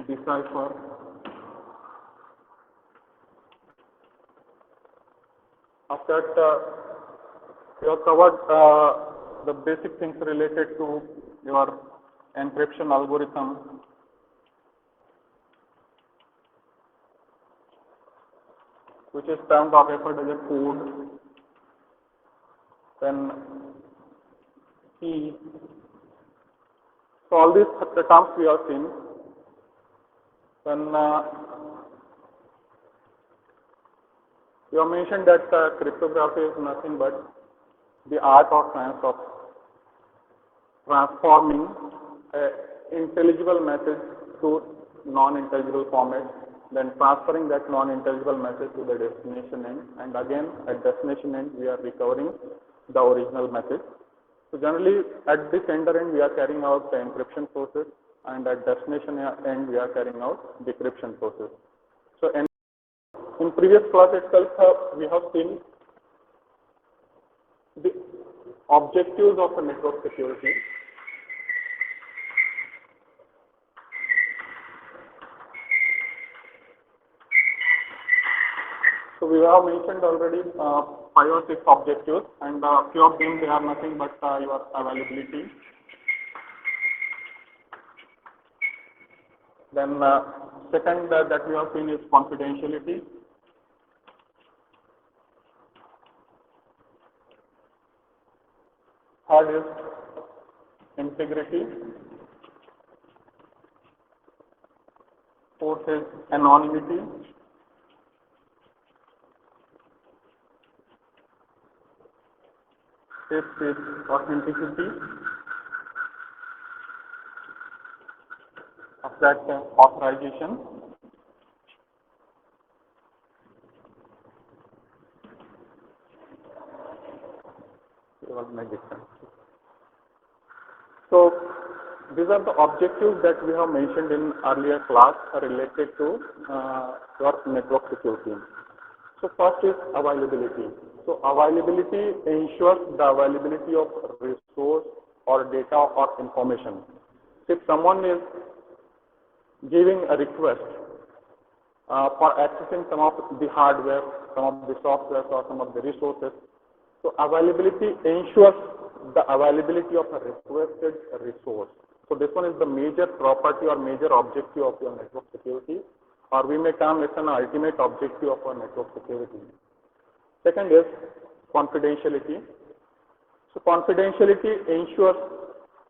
decipher after that you have covered the basic things related to your encryption algorithm, which is termed or referred as a code, then key. So all these the terms we have seen. Then you have mentioned that cryptography is nothing but the art or science of transforming an intelligible message to non-intelligible format, then transferring that non-intelligible message to the destination end, and again at destination end we are recovering the original message. So generally at the sender end we are carrying out the encryption process, and at destination end we are carrying out decryption process. So in previous class itself we have seen the objectives of a network security. So we have mentioned already 5 or 6 objectives, and few of them they are nothing but your availability. Then second that we have seen is confidentiality. Third is integrity. Fourth is anonymity. Fifth is authenticity. Of that authorization. So these are the objectives that we have mentioned in earlier class related to your network security. So first is availability. So availability ensures the availability of resource or data or information. If someone is giving a request for accessing some of the hardware, some of the software, or some of the resources, so availability ensures the availability of a requested resource. So this one is the major property or major objective of your network security, or we may term it an ultimate objective of our network security. Second is confidentiality. So confidentiality ensures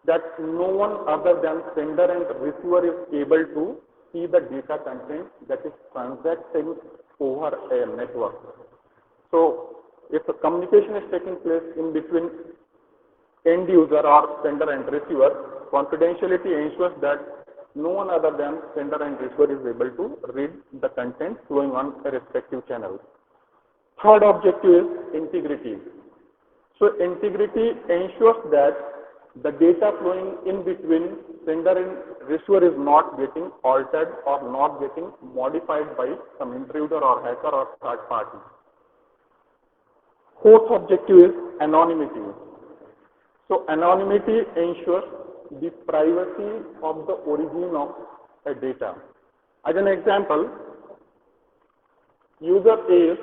that no one other than sender and receiver is able to see the data content that is transacting over a network. So if a communication is taking place in between end user or sender and receiver, confidentiality ensures that no one other than sender and receiver is able to read the content flowing on a respective channel. Third objective is integrity. So integrity ensures that the data flowing in between sender and receiver is not getting altered or not getting modified by some intruder or hacker or third party. Fourth objective is anonymity. So anonymity ensures the privacy of the origin of a data. As an example, user A is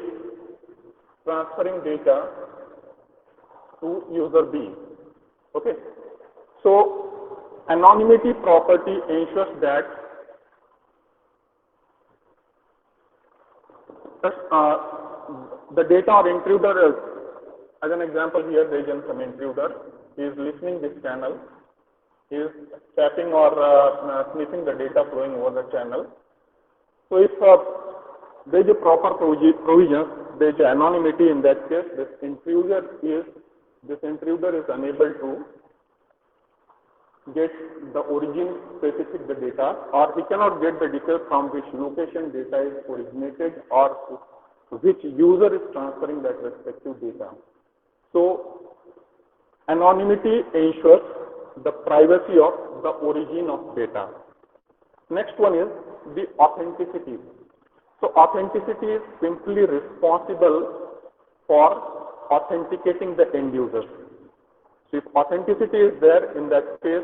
transferring data to user B. Okay. So anonymity property ensures that the data or intruder is, as an example here, there is some intruder. He is listening this channel. He is tapping or sniffing the data flowing over the channel. So if there is a proper provision, there is anonymity in that case. This intruder is unable to get the origin specific the data, or he cannot get the details from which location data is originated or which user is transferring that respective data. So anonymity ensures the privacy of the origin of data. Next one is the authenticity. So authenticity is simply responsible for authenticating the end user. So if authenticity is there, in that case,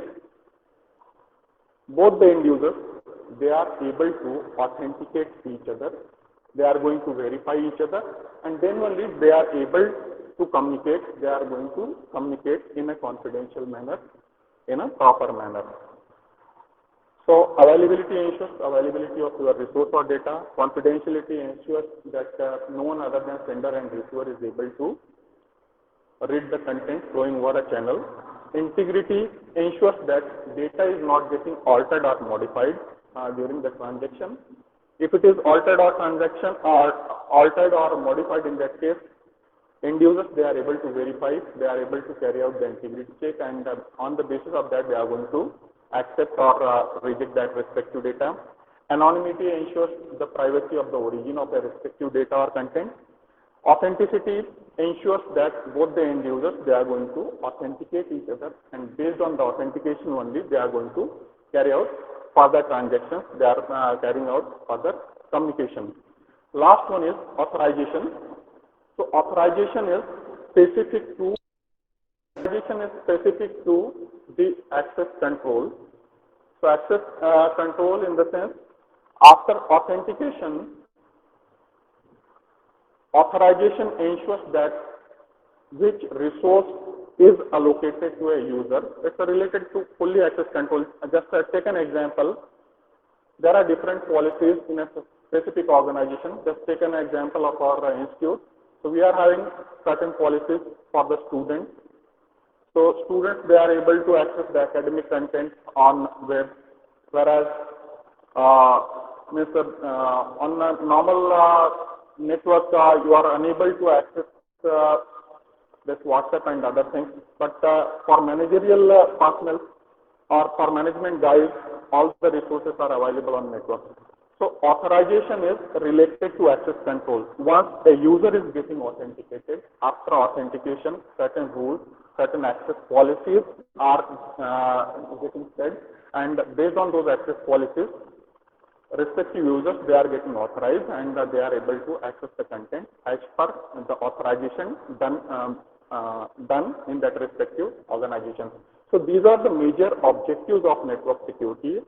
both the end users, they are able to authenticate each other, they are going to verify each other, and then only they are able to communicate, they are going to communicate in a confidential manner, in a proper manner. So availability ensures availability of your resource or data. Confidentiality ensures that no one other than sender and receiver is able to read the content flowing over a channel. Integrity ensures that data is not getting altered or modified during the transaction. If it is altered or modified, in that case, end users, they are able to verify, they are able to carry out the integrity check, and on the basis of that, they are going to accept or reject that respective data. Anonymity ensures the privacy of the origin of the respective data or content. Authenticity ensures that both the end users, they are going to authenticate each other, and based on the authentication only, they are going to carry out further transactions, they are carrying out further communication. Last one is authorization. So authorization is specific to the access control. So access control in the sense, after authentication, authorization ensures that which resource is allocated to a user. It's related to fully access control. Just take an example. There are different policies in a specific organization. Just take an example of our institute. So we are having certain policies for the students. So students, they are able to access the academic content on web, whereas on a normal network, you are unable to access this WhatsApp and other things. But for managerial personnel or for management guys, all the resources are available on network. So authorization is related to access control. Once a user is getting authenticated, after authentication, certain rules, certain access policies are getting set, and based on those access policies, respective users, they are getting authorized, and they are able to access the content as per the authorization done in that respective organization. So these are the major objectives of network security.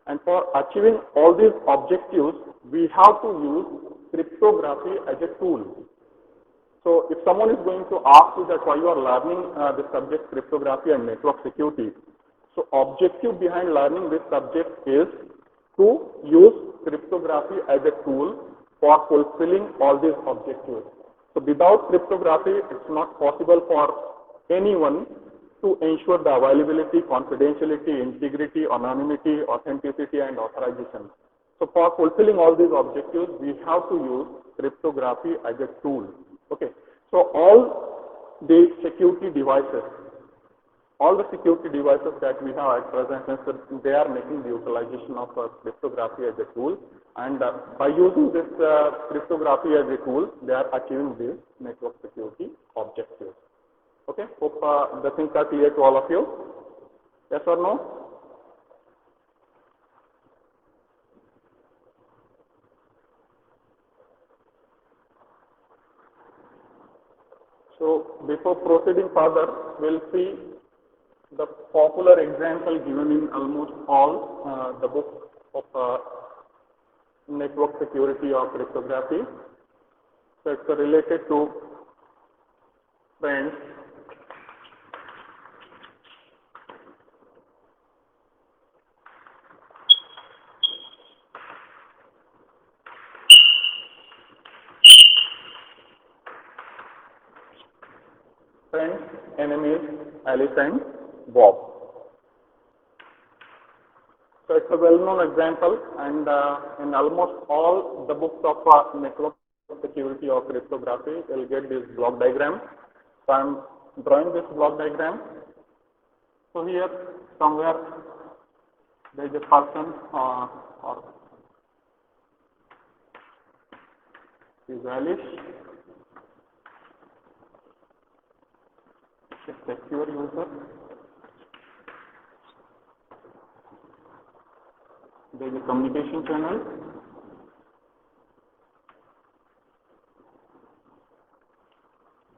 And for achieving all these objectives, we have to use cryptography as a tool. So if someone is going to ask you that why you are learning the subject cryptography and network security, so objective behind learning this subject is to use cryptography as a tool for fulfilling all these objectives. So without cryptography, it's not possible for anyone to ensure the availability, confidentiality, integrity, anonymity, authenticity, and authorization. So for fulfilling all these objectives, we have to use cryptography as a tool. Okay. So all the security devices that we have at present, they are making the utilization of cryptography as a tool, and by using this cryptography as a tool, they are achieving these network security objectives. Okay, hope the things are clear to all of you. Yes or no? So before proceeding further, we'll see the popular example given in almost all the books of network security or cryptography. So it's related to friends. Friends, enemies, Alice and Bob. So it's a well-known example, and in almost all the books of network security or cryptography, you'll get this block diagram. So I'm drawing this block diagram. So here somewhere there is a person or is Alice. A secure user. There is a communication channel.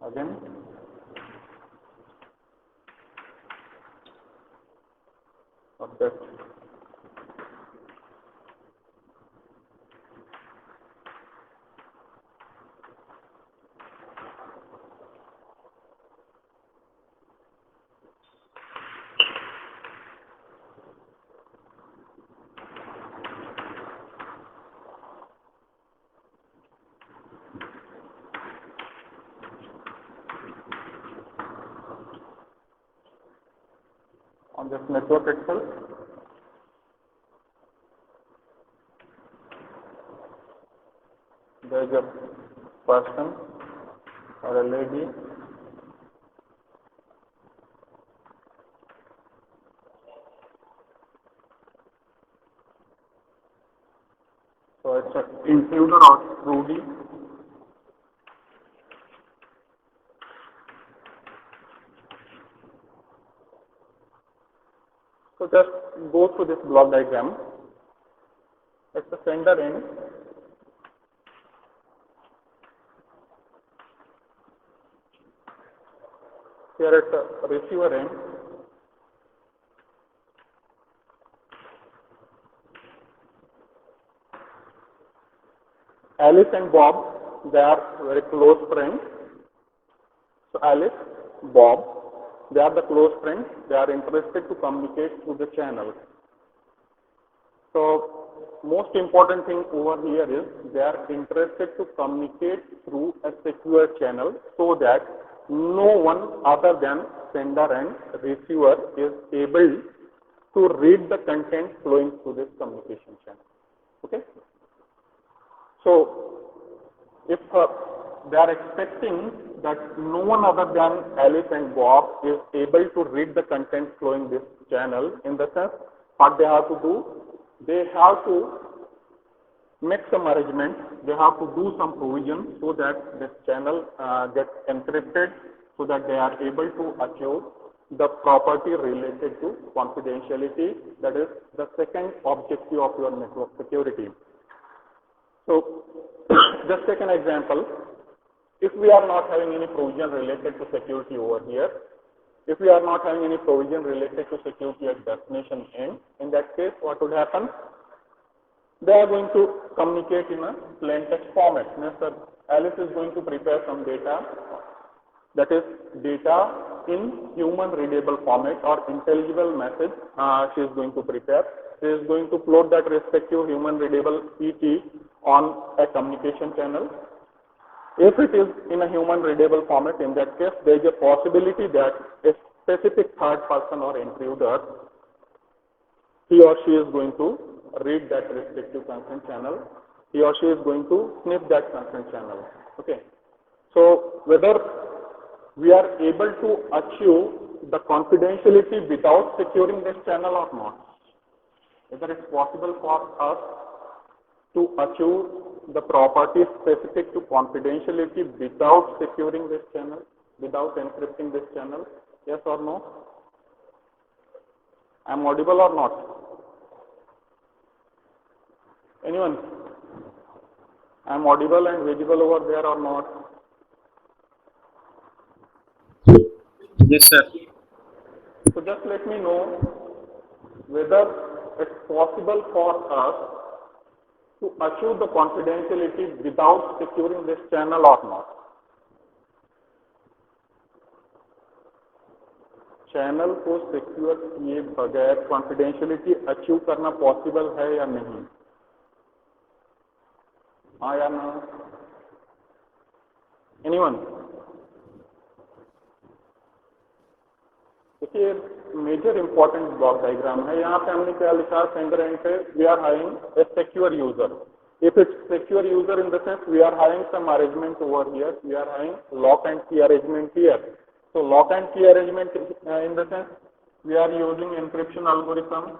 Again, object. on this network itself. There is a person or a lady. So it's an intruder or Rudy. So just go through this block diagram. It's the sender end. Here it's a receiver end. Alice and Bob, they are very close friends. So Alice, Bob, they are the close friends. They are interested to communicate through the channel. So most important thing over here is they are interested to communicate through a secure channel so that no one other than sender and receiver is able to read the content flowing through this communication channel. Okay. So if they are expecting that no one other than Alice and Bob is able to read the content flowing this channel, in the sense what they have to do, they have to make some arrangements, they have to do some provision so that this channel gets encrypted so that they are able to achieve the property related to confidentiality. That is the second objective of your network security. So just take an example. If we are not having any provision related to security over here, if we are not having any provision related to security at destination end, in that case what would happen? They are going to communicate in a plain text format. Alice is going to prepare some data, that is data in human readable format or intelligible message she is going to prepare. She is going to upload that respective human readable ET on a communication channel. If it is in a human readable format, in that case there is a possibility that a specific third person or intruder, he or she is going to read that respective consent channel. He or she is going to sniff that consent channel. Okay. So whether we are able to achieve the confidentiality without securing this channel or not, whether it's possible for us to achieve the property specific to confidentiality without securing this channel, without encrypting this channel, yes or no? I am audible or not? Anyone? I am audible and visible over there or not? Yes, sir. So just let me know whether it's possible for us to achieve the confidentiality without securing this channel or not. Channel को secure किए बगैर confidentiality achieve करना possible है या नहीं? हाँ या ना? एनीवन? देखिए मेजर इंपॉर्टेंट ब्लॉक डायग्राम है. यहाँ पे हमने क्या लिखा? सेंडर एंड पे we are hiring a secure user. If it's secure user, in the sense we are having some arrangement over here, we are having lock and key arrangement here. So lock and key arrangement in the sense we are using encryption algorithm,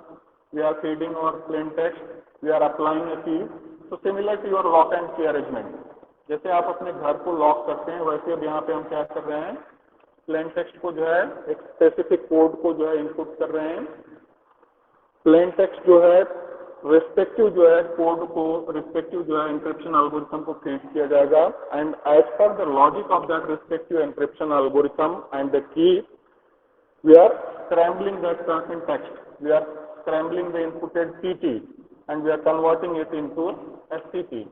we are feeding our plain text, we are applying a key. So similar to your lock and key arrangement, जैसे आप अपने घर को lock करते हैं वैसे अब यहाँ पे हम क्या कर रहे हैं? प्लेन टेक्स्ट को जो है एक स्पेसिफिक कोड को जो है इनपुट कर रहे हैं. प्लेन टेक्स्ट जो है रिस्पेक्टिव जो है कोड को रिस्पेक्टिव जो है एंक्रिप्शन एल्गोरिथम को फीड किया जाएगा एंड एज पर the logic of that respective encryption algorithm and the key we are scrambling that content text, we are scrambling the inputted CT and we are converting it into SCT.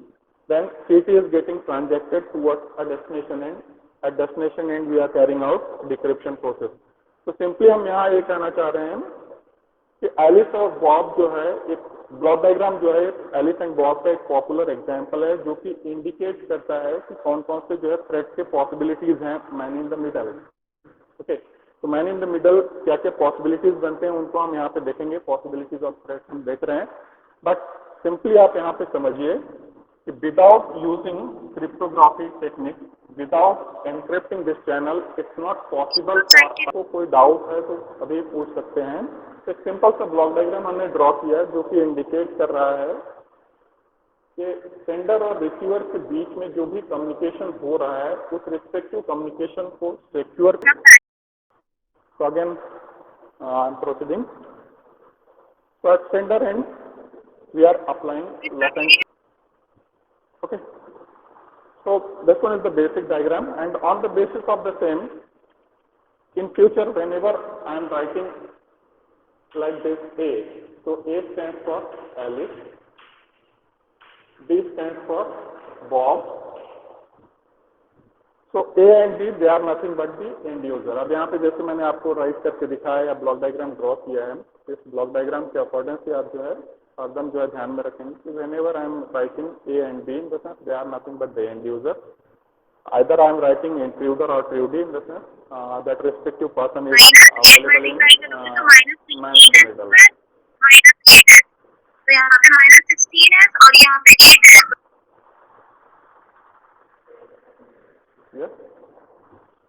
Then CT is getting transacted towards a destination end. At destination end we are carrying out decryption process. तो simply हम यहाँ ये कहना चाह रहे हैं कि Alice और बॉब जो है एक ब्लॉक डायग्राम जो है एलिस एंड बॉब का एक पॉपुलर एग्जांपल है जो कि इंडिकेट करता है कि कौन कौन से जो है थ्रेट के पॉसिबिलिटीज हैं man in the middle. Okay, तो मैन इन द मिडल क्या क्या पॉसिबिलिटीज बनते हैं उनको हम यहाँ पे देखेंगे, पॉसिबिलिटीज ऑफ थ्रेट हम देख रहे हैं। बट सिंपली आप यहाँ पे समझिए कि without using cryptography technique, without एनक्रिप्टिंग this channel, it's not possible for. आपको कोई डाउट है तो अभी पूछ सकते हैं। तो एक सिंपल सा ब्लॉक डायग्राम हमने ड्रॉ किया है जो कि इंडिकेट कर रहा है कि सेंडर और रिसीवर के बीच में जो भी कम्युनिकेशन हो रहा है उस रिस्पेक्टिव कम्युनिकेशन को secure. So again, I'm proceeding. So at sender end, we are applying lock and. Okay. So this one is the basic diagram, and on the basis of the same, in future, whenever I am writing like this A, so A stands for Alice, B stands for Bob. So A and B, they are nothing but the end user. अब यहाँ पे जैसे मैंने आपको right करके दिखाया या block diagram draw किया है, इस ब्लॉक डायग्राम के अकॉर्डिंग से आप जो है एकदम जो है ध्यान में रखेंगे कि whenever I am writing A and B in the sense they are nothing but the end user. Either I am writing intruder or TRUD in the sense that respective person is available in man in the middle. तो यहाँ पे -16 है और यहाँ पे 8 है। Yes.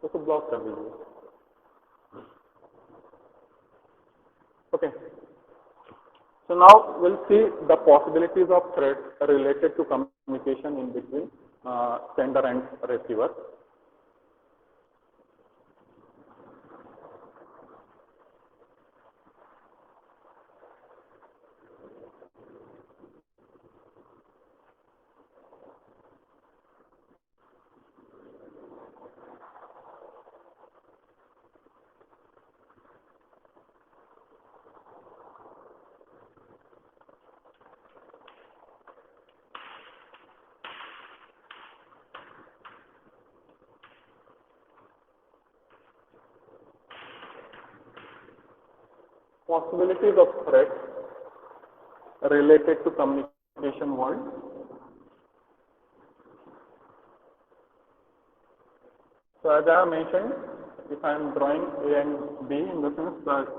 उसको block कर दीजिए। Okay. So now we'll see the possibilities of threat related to communication in between sender and receiver. Possibilities of threat related to communication world. So as I mentioned, if I am drawing A and B in the sense that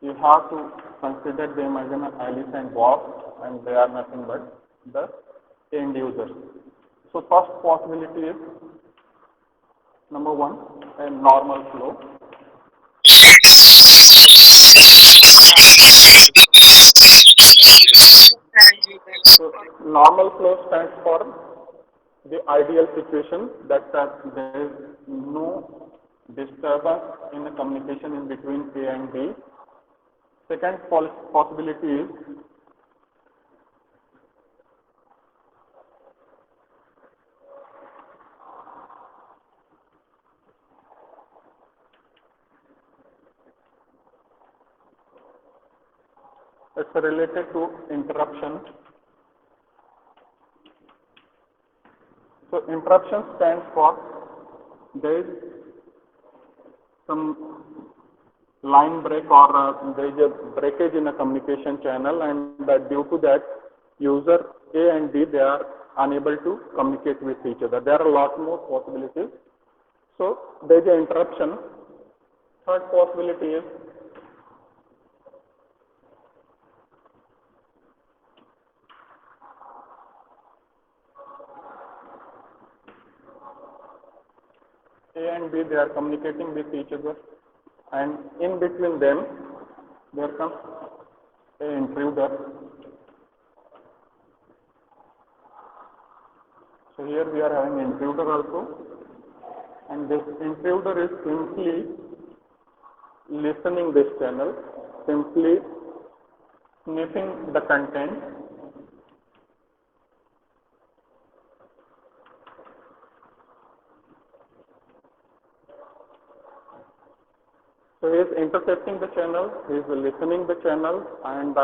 you have to consider them as an Alice and Bob, and they are nothing but the end users. So first possibility is number one, a normal flow. So normal flow stands for the ideal situation that there is no disturbance in the communication in between A and B. Second possibility is it's related to interruption. So interruption stands for there is some line break or there is a breakage in a communication channel, and due to that user A and B, they are unable to communicate with each other. There are a lot more possibilities. So there is an interruption. Third possibility is A and B, they are communicating with each other, and in between them there comes an intruder. So here we are having intruder also, and this intruder is simply listening this channel, simply sniffing the content, so he is intercepting the channel, he is listening the channel, and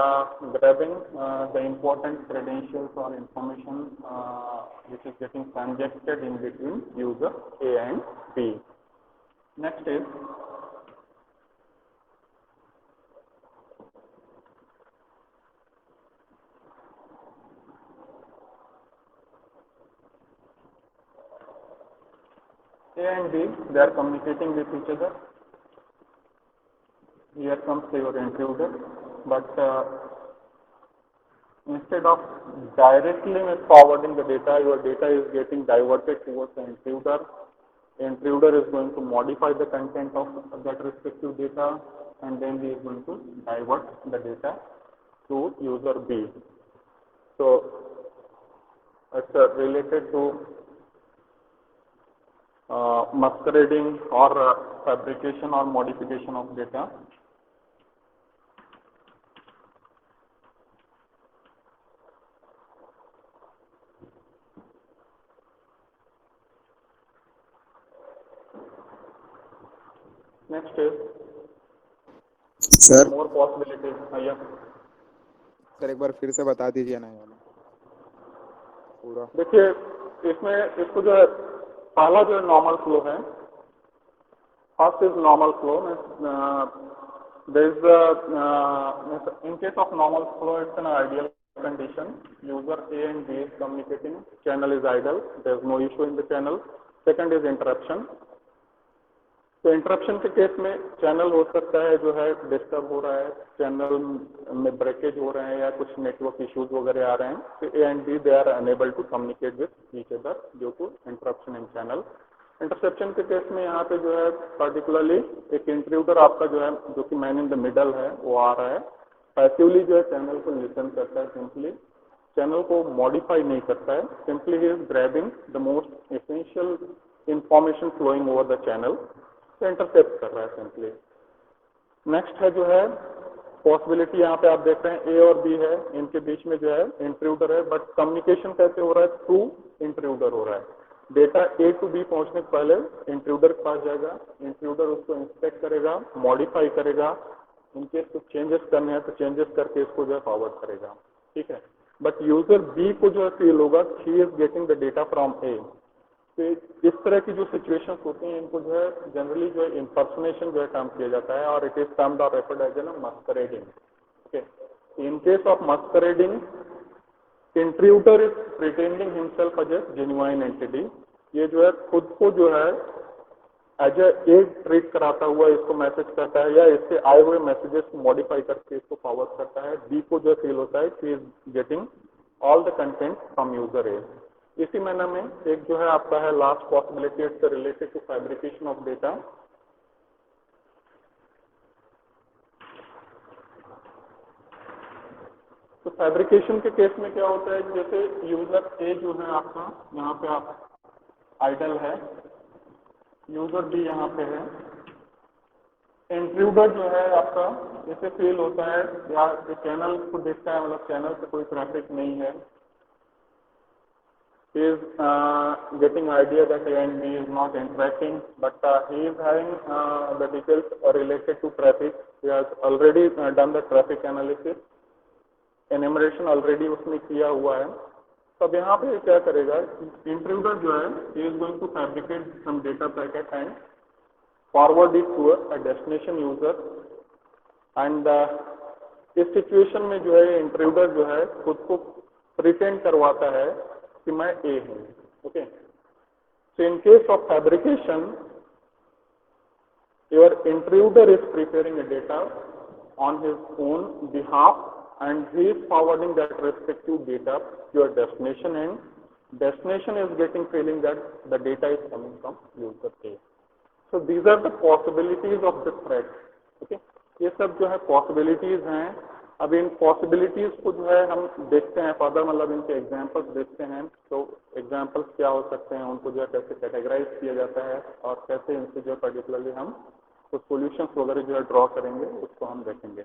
grabbing the important credentials or information which is getting transacted in between user A and B. Next is A and B, they are communicating with each other. here comes your intruder, but instead of directly forwarding the data, your data is getting diverted towards the intruder. The intruder is going to modify the content of that respective data, and then he is going to divert the data to user B. So it's related to masquerading or fabrication or modification of data. Next is sir more possibilities. Yeah. Sir एक बार फिर से बता दीजिए ना ये वाला पूरा। देखिए इसमें इसको जो है पहला जो है नॉर्मल फ्लो है। First is normal flow. there is in case of normal flow, it's an ideal condition. User A and B is communicating, channel is idle, there is no issue in the channel. Second is interruption. तो interruption के case में channel हो सकता है जो है disturb हो रहा है, चैनल में ब्रेकेज हो रहे हैं या कुछ नेटवर्क इश्यूज वगैरह आ रहे हैं, तो A and B they are unable to communicate with each other due to interruption in channel. Interception के केस में यहाँ पे जो है पर्टिकुलरली एक इंट्रूडर आपका जो है जो कि मैन इन द मिडल है वो आ रहा है, पैसिवली जो है चैनल को लिसन करता है, सिंपली चैनल को मॉडिफाई नहीं करता है, simply he is grabbing the most essential information flowing over the channel, intercept कर रहा है सिंपली। नेक्स्ट है जो है पॉसिबिलिटी, यहाँ पे आप देख रहे हैं ए और बी है, इनके बीच में जो है इंट्रूडर है, बट कम्युनिकेशन कैसे हो रहा है? थ्रू इंट्रूडर हो रहा है। डेटा ए टू बी पहुंचने से पहले इंट्रूडर के पास जाएगा, इंट्रूडर उसको इंस्पेक्ट करेगा, मॉडिफाई करेगा, इनकेस कुछ चेंजेस करने हैं तो चेंजेस करके इसको जो है फॉरवर्ड करेगा, ठीक है। बट यूजर बी को जो है फील होगा he is getting the data from A. तो इस तरह की जो सिचुएशंस होती हैं इनको जो है जनरली जो है इंपर्सनेशन जो है टर्म किया जाता है, और इट इज टर्म्ड और referred as an masquerading. Okay, in case of masquerading intruder is pretending himself as a genuine entity. ये जो है खुद को जो है एज ए ट्रीट कराता हुआ इसको मैसेज करता है, या इससे आए हुए मैसेजेस को मॉडिफाई करके इसको फॉरवर्ड करता है। बी को जो फील होता है कि is getting all the content from user A. इसी मैनर में एक जो है आपका है last possibility, it's related to fabrication of data. तो फैब्रिकेशन के केस में क्या होता है, जैसे यूजर ए जो है आपका यहाँ पे आप आइडल है, यूजर बी यहाँ पे है, इंट्रूडर जो है आपका इसे फील होता है या चैनल को देखता है, मतलब चैनल से कोई ट्रैफिक नहीं है, he is getting idea that A and B is not interacting, but he is having the details related to traffic. He has already done the traffic analysis, enumeration already उसने किया हुआ है। तब यहाँ पे क्या करेगा, इंट्रूडर जो है he is going to fabricate some data packet and forward it to a destination user, and इस सिचुएशन में जो है इंट्रूडर जो है खुद को प्रिटेंड करवाता है कि मैं ए हूं। Okay, so in case of fabrication your intruder is preparing a data on his own behalf and he is forwarding that respective data to your destination, and destination is getting feeling that the data is coming from user A. So these are the possibilities of the threat. Okay, ये सब जो है possibilities हैं। अब इन possibilities को जो है हम देखते हैं फर्दर, मतलब इनके एग्जांपल्स देखते हैं। तो एग्जांपल्स क्या हो सकते हैं, उनको जो है कैसे कैटेगराइज किया जाता है, और कैसे इनसे जो पर्टिकुलरली हम कुछ सॉल्यूशंस वगैरह जो है ड्रॉ करेंगे, उसको हम देखेंगे।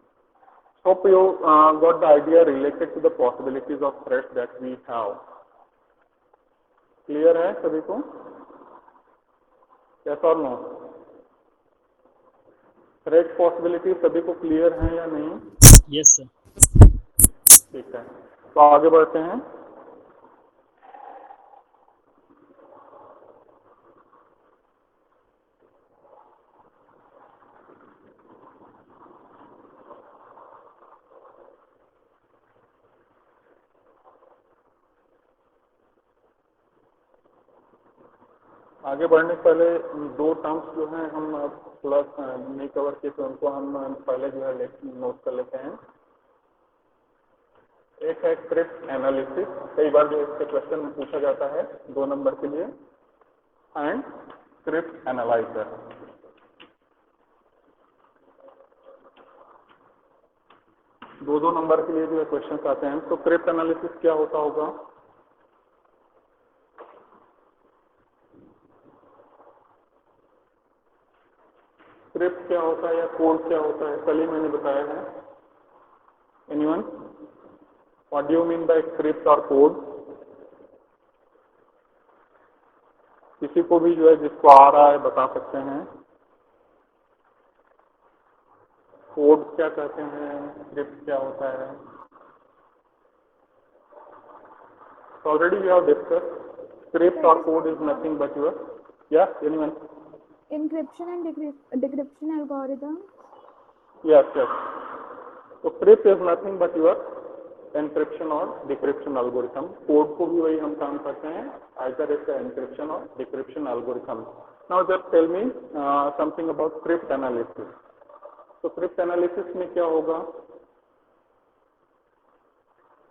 Hope you got the idea related to the possibilities of threats that we have. Clear है सभी को? यस और नो? थ्रेड पॉसिबिलिटीज सभी को क्लियर है या नहीं? Yes sir. ठीक है, तो आगे बढ़ते हैं। आगे बढ़ने से पहले दो टर्म्स जो हैं हम प्लस नहीं कवर किए तो उनको हम पहले जो है नोट कर लेते हैं। एक है क्रिप्ट एनालिसिस, कई बार जो इसके क्वेश्चन पूछा जाता है 2 नंबर के लिए, एंड क्रिप्ट एनालाइजर। दो नंबर के लिए जो है क्वेश्चन आते हैं। तो क्रिप्ट एनालिसिस क्या होता होगा? स्क्रिप्ट क्या होता है या कोड क्या होता है? कल ही मैंने बताया है। Anyone? What do you mean by script और कोड? किसी को भी जो है जिसको आ रहा है बता सकते हैं। कोड क्या कहते हैं, स्क्रिप्ट क्या होता है? So already we have discussed script or code is nothing but your, yeah, anyone? Encryption and decryption algorithm. Yes, yes. So script is nothing but your encryption or decryption algorithm. Code को भी वही हम काम करते हैं, either it's an encryption or decryption algorithm. Now just tell me something about script analysis. तो script analysis में क्या होगा?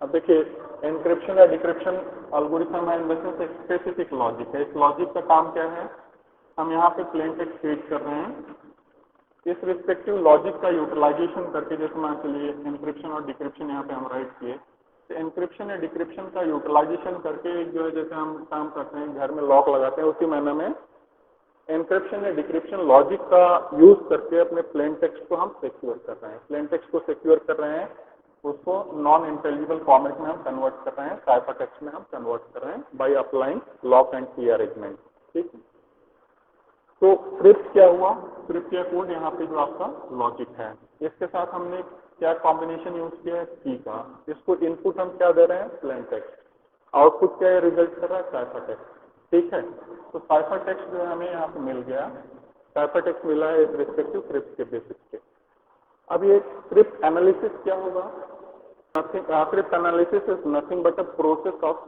अब देखिए, एनक्रिप्शन या डिक्रिप्शन एल्गोरिथम है, इनमें से स्पेसिफिक लॉजिक है। इस लॉजिक का काम क्या है? हम यहाँ पे प्लेन टेक्स्ट फीड कर रहे हैं, इस रिस्पेक्टिव लॉजिक का यूटिलाइजेशन करके, जैसे मान चलिए एनक्रिप्शन और डिक्रिप्शन यहाँ पे हम राइट किए, तो एनक्रिप्शन या डिक्रिप्शन का यूटिलाइजेशन करके जो है जैसे हम काम करते हैं, घर में लॉक लगाते हैं, उसी मैनर में एनक्रिप्शन या डिक्रिप्शन लॉजिक का यूज करके अपने प्लेन टेक्स्ट को हम सिक्योर कर रहे हैं। प्लेन टेक्स्ट को सिक्योर कर रहे हैं, उसको नॉन इंटेलिजिबल फॉर्मेट में हम कन्वर्ट कर रहे हैं, साइफर टेक्स्ट में हम कन्वर्ट कर रहे हैं बाय अप्लाइंग लॉक एंड की अरेंजमेंट। ठीक है, तो स्क्रिप्ट क्या हुआ? स्क्रिप्ट या कोड यहाँ पे जो आपका लॉजिक है, इसके साथ हमने क्या कॉम्बिनेशन यूज किया है? की का। इसको इनपुट हम क्या दे रहे हैं? Plain text. आउटपुट क्या रिजल्ट कर रहा है? Cipher text. ठीक है, तो साइफर टेक्स्ट जो है हमें यहाँ पे मिल गया, साइफर टेक्स्ट मिला है इस रिस्पेक्टिव स्क्रिप्ट के बेसिस पे। अब ये स्क्रिप्ट एनालिसिस क्या होगा? Script analysis is nothing but a process of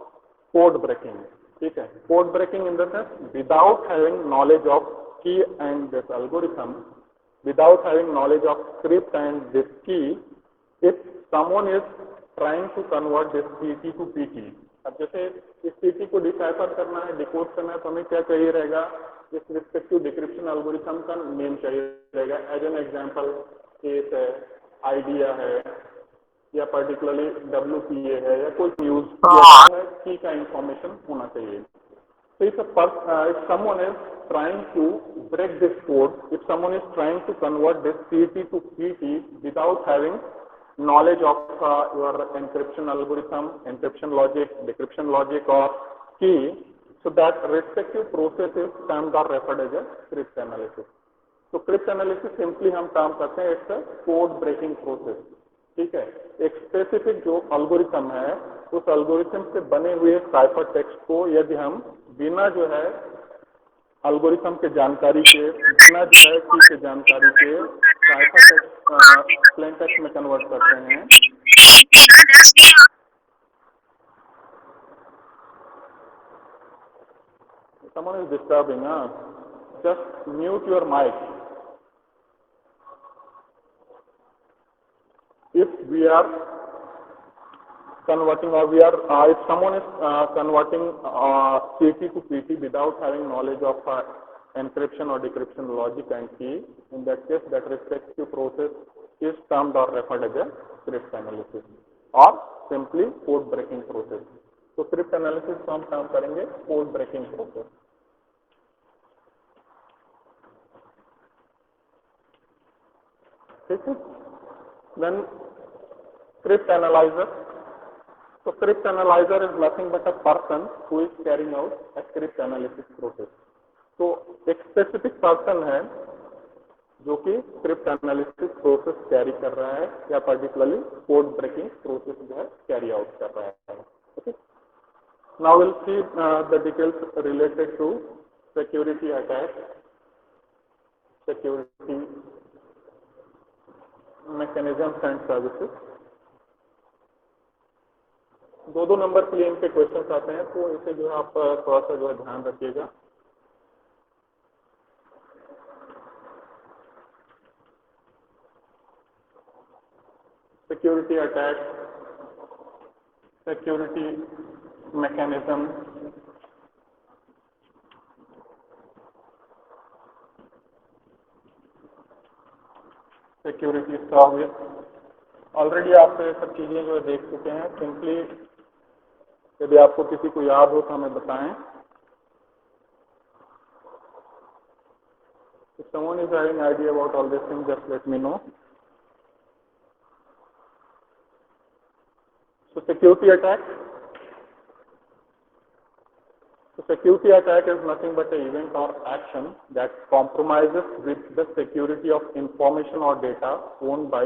code breaking. ठीक है, code breaking in the sense without having knowledge of key and this algorithm, without having knowledge of script and this key, if someone is trying to convert this PT to PT. अब जैसे इस PT को decipher करना है, decode करना है, तो हमें क्या चाहिए रहेगा? इस रिस्पेक्टिव डिक्रिप्शन एल्गोरिथम का नेम चाहिए रहेगा। एज एन एग्जाम्पल केस है, आइडिया है, या पर्टिकुलरली WPA है, या कोई यूज किया है, की का इंफॉर्मेशन होना चाहिए। So if someone is trying to break this code, if someone is trying to convert this PT to PT without having knowledge of your encryption algorithm, encryption logic, decryption logic or key, so that respective process is termed or referred as a script analysis. तो crypt analysis simply हम काम करते हैं, it's a code breaking process. ठीक है, एक specific जो algorithm है, उस एल्गोरिथम से बने हुए साइफर टेक्स्ट को यदि हम बिना जो है एल्गोरिथम के जानकारी के, बिना जो है की के जानकारी के साइफर टेक्स्ट प्लेन टेक्स्ट में कन्वर्ट करते हैं। Someone is disturbing, just mute your mic. If we are converting or if someone is converting PT to PT without having knowledge of encryption or decryption logic and key, in that case that respective process is termed or referred as a script analysis or simply code breaking process. तो script analysis को हम काम करेंगे code breaking process। ठीक है, then script analyzer. So script analyzer is nothing but a person who is carrying out a script analysis process. तो एक specific person है जो कि स्क्रिप्ट एनालिसिस प्रोसेस कैरी कर रहा है, या पर्टिकुलरली कोड ब्रेकिंग प्रोसेस जो है कैरी आउट कर रहा है। Okay, now will see the details related to security attack, security mechanisms and services. दो नंबर के लिए इनके क्वेश्चन आते हैं, तो इसे जो है आप थोड़ा सा जो है ध्यान रखिएगा। security attack, security mechanism, security service. Already आप ये सब चीज़ें जो है देख चुके हैं. सिंपली यदि आपको किसी को याद हो तो हमें बताएं. If someone is having idea about all these things, just let me know. So security attack. So security attack is nothing but an event or action that compromises with the security of information or data owned by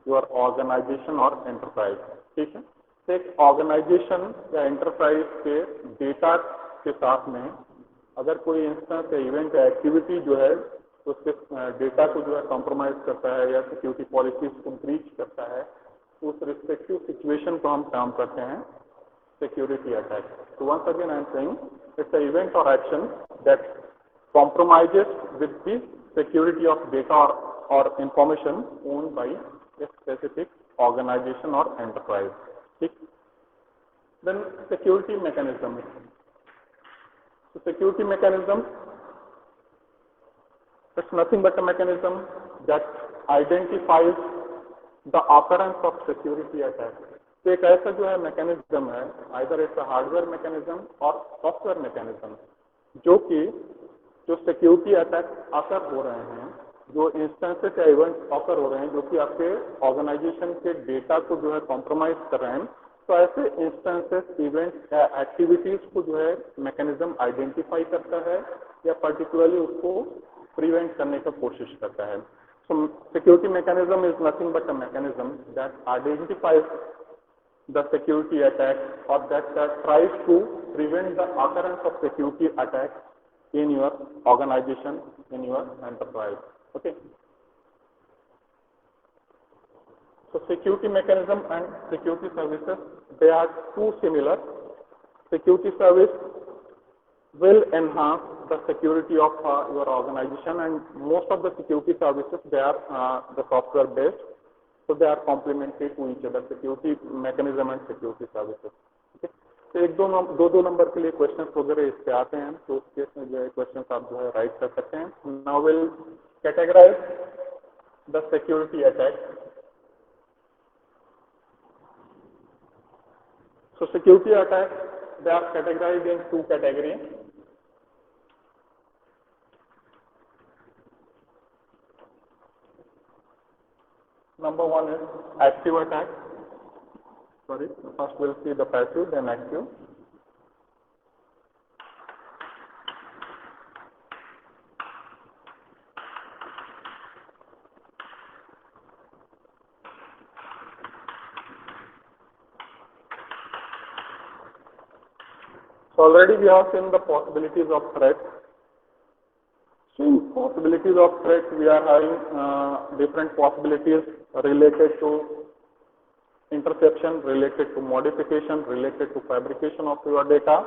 your organization or enterprise. ठीक है. तो एक organisation या enterprise के data के साथ में अगर कोई इंस्टेंस या इवेंट या एक्टिविटी जो है उसके डेटा को जो है कॉम्प्रोमाइज करता है या सिक्योरिटी पॉलिसीज को ब्रीच करता है, तो उस रिस्पेक्टिव सिचुएशन को हम काम करते हैं सिक्योरिटी अटैक. तो once again I am saying it's a event और action that compromises with the security of data और information owned by a specific organization or enterprise. ठीक. Then security mechanism. So security mechanism, it's nothing but a mechanism that identifies the occurrence of security attack. तो एक ऐसा जो है mechanism है, either it's a hardware mechanism और software mechanism, जो कि जो सिक्योरिटी अटैक अकर हो रहे हैं, जो इंस्टेंसेस या इवेंट्स ऑकर हो रहे हैं जो कि आपके ऑर्गेनाइजेशन के डेटा को जो है कॉम्प्रोमाइज कर रहे हैं, तो ऐसे इंस्टेंसेस, इवेंट्स या एक्टिविटीज को जो है मैकेनिज्म आइडेंटिफाई करता है या पर्टिकुलरली उसको प्रिवेंट करने का कोशिश करता है. So security mechanism is nothing but a mechanism that identifies the security attack और that tries to prevent the occurrence of security attack in your organization, in your enterprise. Okay. So security mechanism and security services, they are too similar. Security service will enhance the security of your organization, and most of the security services, they are the software based, so they are complementary to each other, security mechanism and security services. Okay. तो एक दो number के लिए question वगैरह इससे आते हैं, तो उस केस में जो है क्वेश्चन आप जो है राइट कर सकते हैं. Now will categorize the security attack. So security attack, they are categorized in two category. Number one is active attack. Sorry, first we'll see the passive, then active. So already we have seen the possibilities of threat. So in possibilities of threat, we are having different possibilities related to interception, related to modification, related to fabrication of your data.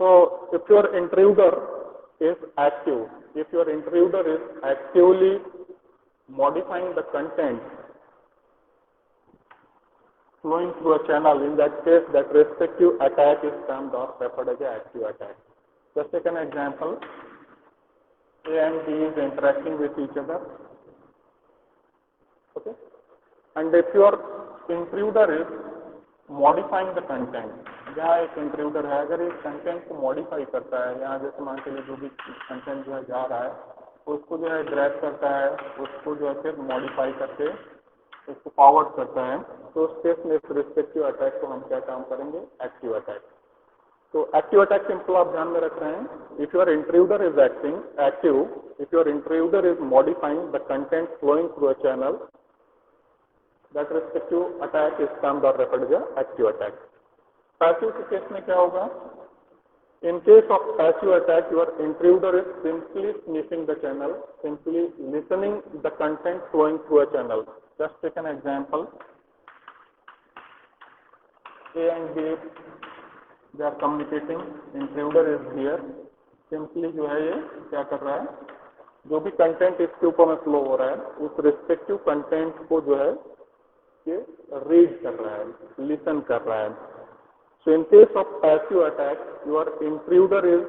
So if your intruder is active, if your intruder is actively modifying the content flowing through a channel, in that case that respective attack is termed or referred as an active attack. Just take an example. A and B is interacting with each other. Okay. And if your intruder is modifying the content, यहाँ एक intruder है, अगर इस content को modify करता है, यहाँ जैसे मान के लिए जो भी कंटेंट जो है जा रहा है उसको जो है ग्रैब करता है, उसको जो है फिर मॉडिफाई करके उसको फॉरवर्ड करता है, तो उस केस में इस रिस्पेक्टिव अटैक को हम क्या काम करेंगे, एक्टिव अटैक. तो एक्टिव अटैक सिंपल आप ध्यान में रख रहे हैं. If your intruder is active, if your intruder is modifying the content flowing through a channel, that respective attack is termed or referred as active attack. Passive के case में क्या होगा? In case of passive attack, your intruder is simply sniffing the channel, simply listening the content flowing through a channel. Just take an example. A and B, they are communicating. Intruder is here. Simply जो है ये क्या कर रहा है? जो भी content इसके ऊपर में फ्लो हो रहा है, उस रिस्पेक्टिव कंटेंट को जो है ये रीड कर रहा है, लिसन कर रहा है. So in case of passive attack, your intruder is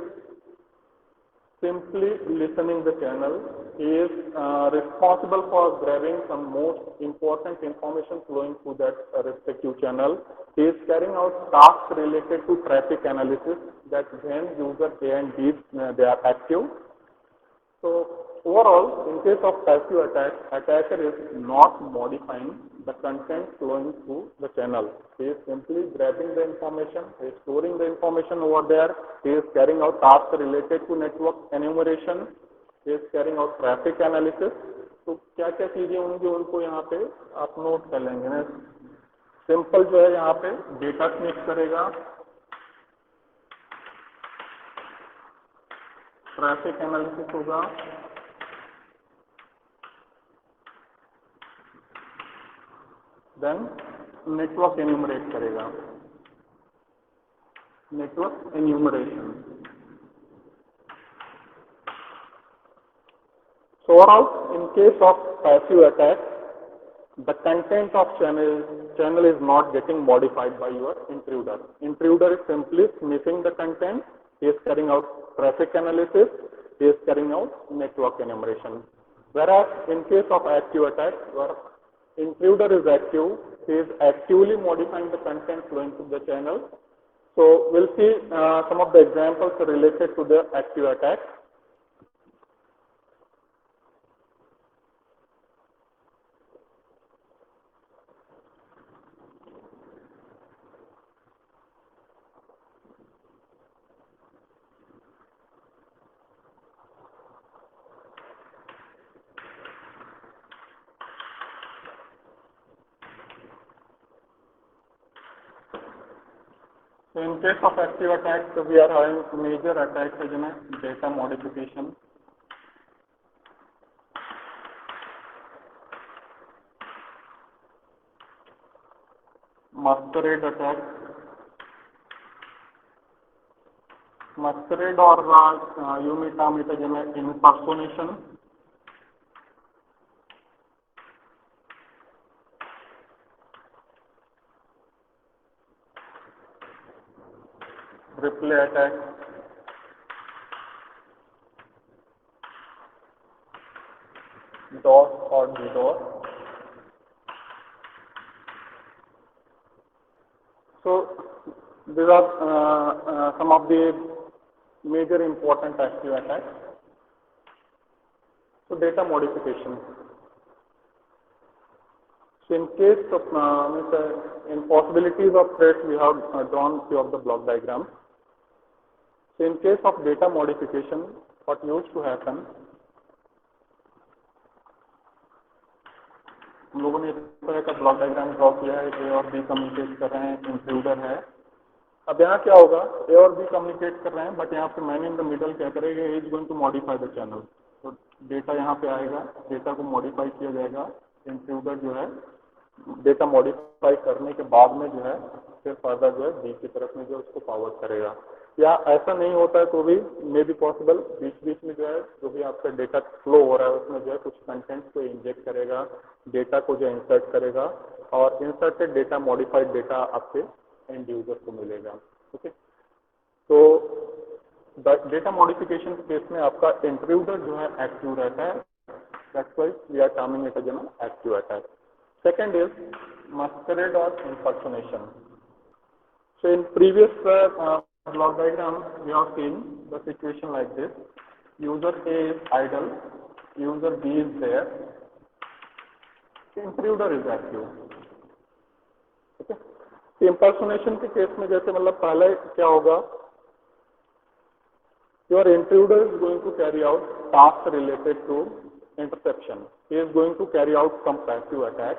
simply listening the channel. He is responsible for grabbing some most important information flowing through that respective channel. He is carrying out tasks related to traffic analysis, that when user A and B they are active. So overall, in case of passive attack, attacker is not modifying the content flowing through the channel. He is simply grabbing the information, he is storing the information over there, he is carrying out tasks related to network enumeration, he is carrying out traffic analysis. तो क्या क्या चीजें होंगी उनको यहाँ पे आप note कर लेंगे ना. सिंपल जो है यहाँ पे डेटा स्निफ करेगा, ट्रैफिक एनालिसिस होगा, देन नेटवर्क एन्यूमरेट करेगा, network enumeration. So overall, in case of passive attack, the content of channel is not getting modified by your intruder. Intruder is simply sniffing the content. He is carrying out traffic analysis. He is carrying out network enumeration. Whereas in case of active attack, your intruder is active. He is actively modifying the content flowing through the channel. So we'll see some of the examples related to the active attack. So in case of active attack, we are having major attacks as in data modification, masquerade attack, masquerade or you may term it as an impersonation, replay attack, DOS or DDoS. So these are some of the major important active attacks. So data modification. So in case of in possibilities of threats, we have drawn few of the block diagrams. So in case of data modification, what used to happen, हम लोगों ने इस तरह का block diagram draw किया है. ए और B communicate कर रहे हैं, इंट्रूडर है. अब यहाँ क्या होगा, ए और बी कम्युनिकेट कर रहे हैं, बट यहाँ पे मैन इन द मिडल क्या करेगा, is going to modify the channel. तो डेटा यहाँ पे आएगा, डेटा को मॉडिफाई किया जाएगा. इंट्रूडर जो है डेटा मॉडिफाई करने के बाद में जो है फिर फर्दर जो है बी की तरफ में जो उसको फॉरवर्ड करेगा. या ऐसा नहीं होता है तो भी मे बी पॉसिबल, बीच बीच में जो है जो भी आपका डेटा फ्लो हो रहा है उसमें जो है कुछ कंटेंट को इंजेक्ट करेगा, डेटा को जो इंसर्ट करेगा, और इंसर्टेड डेटा मॉडिफाइड डेटा आपके एंड यूजर को मिलेगा. ओके, तो डेटा मॉडिफिकेशन के केस में आपका इंट्रूडर जो है एक्टिव रहता है. That's why we are terming it as an active attack. Second is masquerade or impersonation. So in previous block diagram, we have seen the situation like this. User A is idle, user B is there, intruder is active. Okay. Impersonation के case में जैसे मतलब पहले क्या होगा, your intruder is going to carry out tasks related to interception. He is going to carry out some passive attack,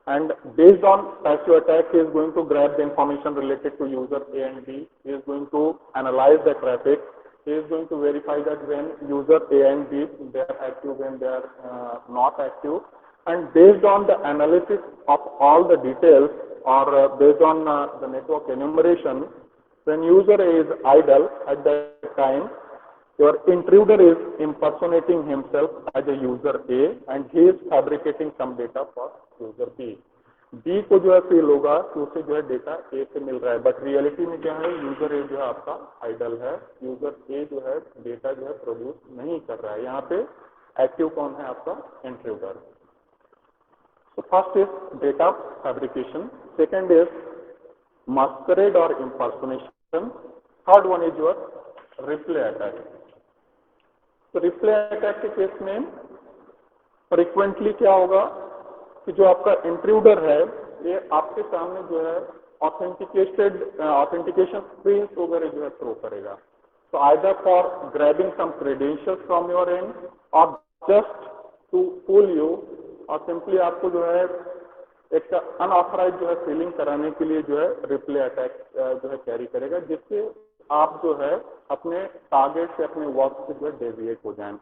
and based on passive attack, he is going to grab the information related to user A and B. He is going to analyze the traffic. He is going to verify that when user A and B they are active, when they are not active, and based on the analysis of all the details, or based on the network enumeration, when user A is idle at that time, your intruder is impersonating himself as a user A and he is fabricating some data for user B. B को जो है feel होगा कि उसे जो है data ए से मिल रहा है, बट रियलिटी में क्या है, यूजर ए जो है आपका आइडल है, यूजर ए जो है डेटा जो है प्रोड्यूस नहीं कर रहा है। यहाँ पे एक्टिव कौन है, आपका intruder. So first is data fabrication, second is masquerade or impersonation, third one is your replay attack. तो रिप्ले अटैक के केस में फ्रिक्वेंटली क्या होगा कि जो आपका इंट्रूडर है ये आपके सामने जो है ऑथेंटिकेशन स्क्रीन्स वगैरह जो है थ्रो करेगा। तो either for grabbing some credentials from your end और जस्ट टू फूल यू, और सिंपली आपको जो है एक अनऑथराइज जो है फीलिंग कराने के लिए जो है रिप्ले अटैक जो है कैरी करेगा, जिससे आप जो है अपने टारगेट से अपने वर्क से जो है डेविएट हो जाएं।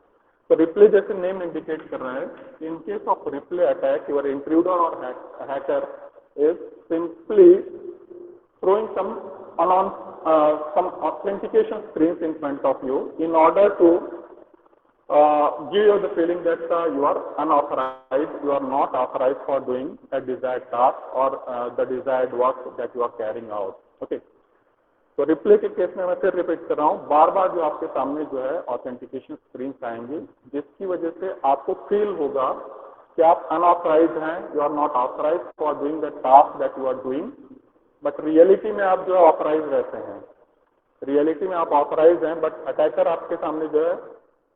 तो रिप्ले जैसे नेम इंडिकेट कर रहा है, in case of replay attack your intruder और hacker is simply throwing some authentication screens in front of you in order to give you the feeling that you are unauthorized, you are not authorized for doing a desired task or the desired work that you are carrying out. Okay. तो replay के case में मैं फिर repeat कर रहा हूँ, बार बार जो आपके सामने जो है ऑथेंटिकेशन स्क्रीन्स आएंगी, जिसकी वजह से आपको फील होगा कि आप अनऑथराइज हैं, you are not authorize for doing the task that you are doing, but reality में आप जो है ऑथराइज रहते हैं, रियलिटी में आप ऑथराइज हैं, बट अटैकर आपके सामने जो है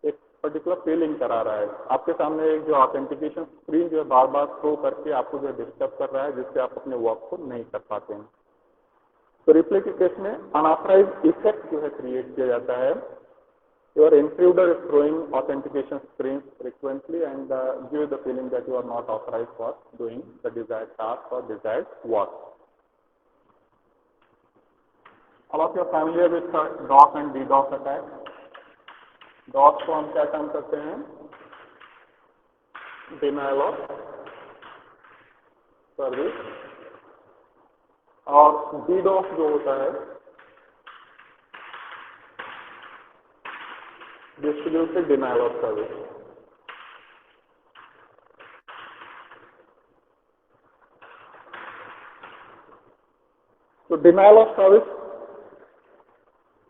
एक पर्टिकुलर फीलिंग करा रहा है, आपके सामने एक जो ऑथेंटिकेशन स्क्रीन जो है बार बार थ्रो करके आपको जो है डिस्टर्ब कर रहा है, जिससे आप अपने वर्क को नहीं कर पाते हैं। तो रिप्ले के केस में अनऑथराइज इफेक्ट जो है क्रिएट किया जाता है। Your intruder is throwing authentication screens frequently and give the feeling that you are not authorize for doing the desired task और desired work. All of you are familiar with DOS and DDoS attack. DOS को हम क्या term करते हैं, denial of service, और DDoS जो होता है डिस्ट्रीब्यूटेड डिनायल ऑफ सर्विस। तो denial of service,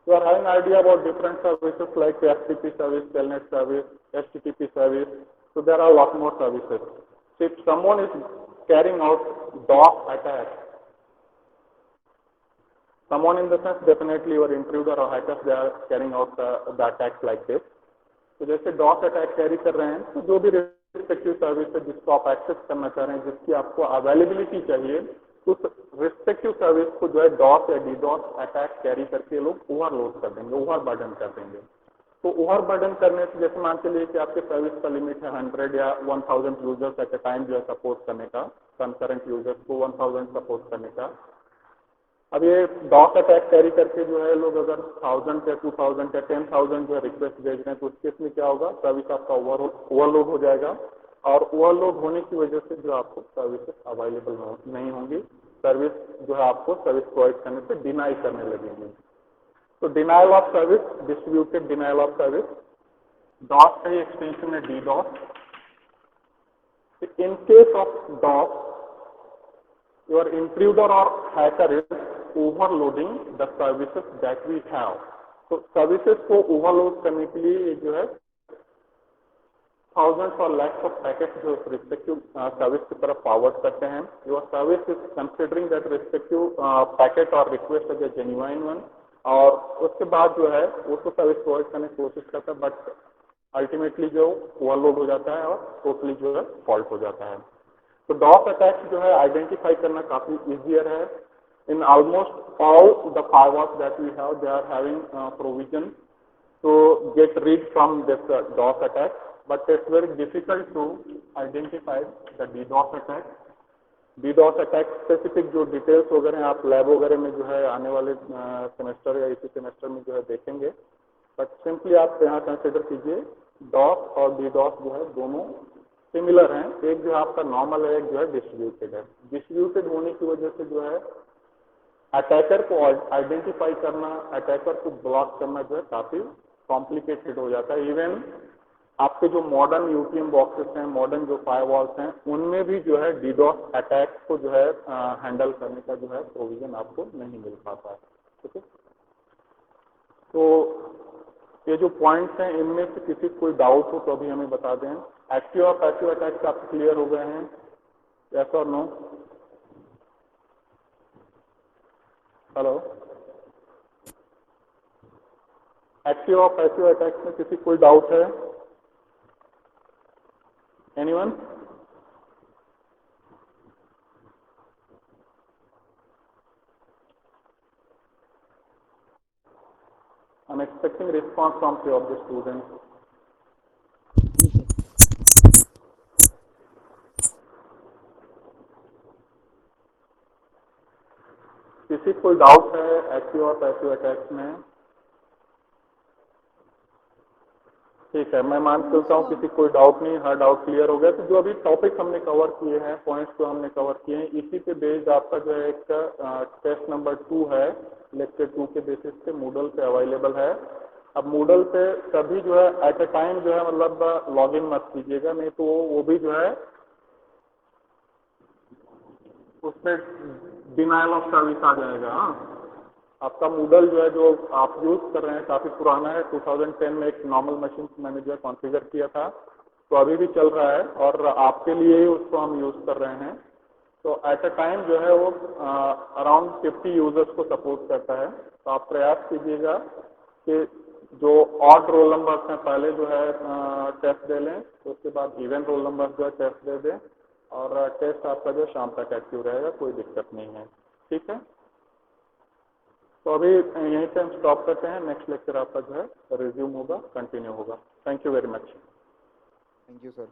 you are having idea about different services like FTP service, Telnet service, HTTP service. So there are a lot more services. So if someone is carrying out DOS attack, someone in the sense definitely your intruder or hackers, they are carrying out the attacks like this. तो जैसे DOS attack carry कर रहे हैं, तो जो भी respective service है जिसको आप एक्सेस करना चाह रहे हैं, जिसकी आपको अवेलेबिलिटी चाहिए, उस रिस्पेक्टिव सर्विस को जो है DOS या DDoS अटैक कैरी करके लोग ओवरलोड कर देंगे, ओवरबर्डन कर देंगे। तो ओवरबर्डन करने से जैसे मान के लिए कि आपके सर्विस का लिमिट है 100 या 1000 यूजर्स एट ए टाइम जो है सपोर्ट करने का, कंकरेंट यूजर्स को 1000 सपोर्ट करने का। अब ये DOS अटैक कैरी करके जो है लोग अगर 1000 या 2000 या 10,000 जो है रिक्वेस्ट भेज रहे हैं, तो उस केस में क्या होगा, सर्विस आपका ओवरलोड हो जाएगा, और ओवरलोड होने की वजह से जो आपको सर्विसेज अवेलेबल नहीं होंगी, सर्विस जो है आपको सर्विस प्रोवाइड करने से डिनाई करने लगेंगे। तो denial of service, distributed denial of service, DOS का ही एक्सटेंशन है DDoS। In case of DOS, your intruder और hacker is overloading the services that we have. तो सर्विसेज को ओवरलोड करने के लिए ये जो है thousands or lakhs of packets जो respective service की तरफ फॉरवर्ड करते हैं। Your service is considering that respective packet or request as a genuine one, और उसके बाद जो है उसको सर्विस प्रोवाइड करने की कोशिश करता है, बट अल्टीमेटली जो ओवरलोड हो जाता है और टोटली जो है फॉल्ट हो जाता है। तो DOS अटैक जो है आइडेंटिफाई करना काफी इजियर है। In almost all the firewalls that we have, they are having provision to get rid from this DOS attack. But it's very difficult to identify the DDoS attack. DDoS attack specific जो details वगैरह हैं आप lab वगैरह में जो है आने वाले सेमेस्टर या इसी सेमेस्टर में जो है देखेंगे, बट सिंपली आप यहाँ कंसिडर कीजिए DOS और DDoS जो है दोनों सिमिलर हैं। एक जो है आपका नॉर्मल है, एक जो है डिस्ट्रीब्यूटेड है। डिस्ट्रीब्यूटेड होने की वजह से जो है अटैकर को आइडेंटिफाई करना, अटैकर को ब्लॉक करना जो है काफी कॉम्प्लिकेटेड हो जाता है। इवन आपके जो मॉडर्न यूटीएम बॉक्सेस हैं, मॉडर्न जो फायरवॉल्स हैं, उनमें भी जो है डीडोस अटैक को जो है हैंडल करने का जो है प्रोविजन आपको नहीं मिल पाता है। ठीक है, तो ये जो पॉइंट्स हैं इनमें से किसी को कोई डाउट हो तो अभी हमें बता दें। एक्टिव और पैसिव अटैक्स आपको क्लियर हो गए हैं, यस और नो? हेलो, एक्टिव और पैसिव अटैक्स में किसी को कोई डाउट है? Anyone? I'm expecting response from few of the students. किसी को कोई डाउट है एक्टिव और पैसिव अटैक्स में? ठीक है, मैं मान चलता हूँ किसी को कोई डाउट नहीं, हर डाउट क्लियर हो गया। तो जो अभी टॉपिक हमने कवर किए हैं, पॉइंट्स जो हमने कवर किए हैं, इसी पे बेस्ड आपका जो है एक टेस्ट नंबर 2 है, लेक्चर 2 के बेसिस पे मूडल पे अवेलेबल है। अब मूडल पे कभी जो है एट अ टाइम जो है मतलब लॉगिन मत कीजिएगा, नहीं तो वो भी जो है उसमें डिनाइल ऑफ सर्विस आ जाएगा। हाँ, आपका मूडल जो है जो आप यूज़ कर रहे हैं काफ़ी पुराना है, 2010 में एक नॉर्मल मशीन मैंने जो है कॉन्फ़िगर किया था, तो अभी भी चल रहा है और आपके लिए ही उसको हम यूज़ कर रहे हैं। तो एट अ टाइम जो है वो अराउंड 50 यूज़र्स को सपोर्ट करता है। तो आप प्रयास कीजिएगा कि जो ऑड रोल नंबर्स हैं पहले जो है टेस्ट दे लें, तो उसके बाद इवन रोल नंबर जो है टेस्ट दे दें, और टेस्ट आपका जो शाम तक एक्टिव रहेगा, कोई दिक्कत नहीं है। ठीक है, तो अभी यहीं से हम स्टॉप करते हैं। नेक्स्ट लेक्चर आपका जो है रिज्यूम होगा, कंटिन्यू होगा। Thank you very much. Thank you sir.